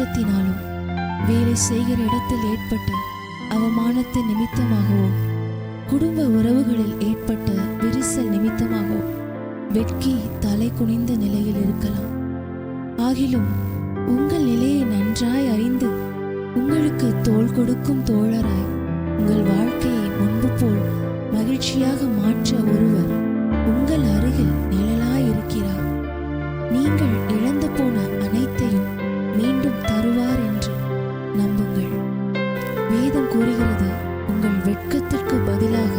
கஷ்டத்தினாலும் வேலை செய்கிற இடத்தில் ஏற்பட்ட அவமானத்தின் நிமித்தமாகவோ குடும்ப உறவுகளில் ஏற்பட்ட விரிசல் நிமித்தமாகவோ வெட்கி தலை குனிந்த நிலையில் இருக்கலாம். ஆகிலும் உங்கள் நிலையை நன்றாய் அறிந்து உங்களுக்கு தோள் கொடுக்கும் தோழராய் உங்கள் வாழ்க்கையை முன்பு போல் மகிழ்ச்சியாக மாற்ற ஒருவர் உங்கள் அருகில் நிழலாய் இருக்கிறார். நீங்கள் இழந்து போன அனைத்தையும் மீண்டும் தருவார் என்று நம்புங்கள். வேதம் கூறுகிறது, உங்கள் வெட்கத்திற்கு பதிலாக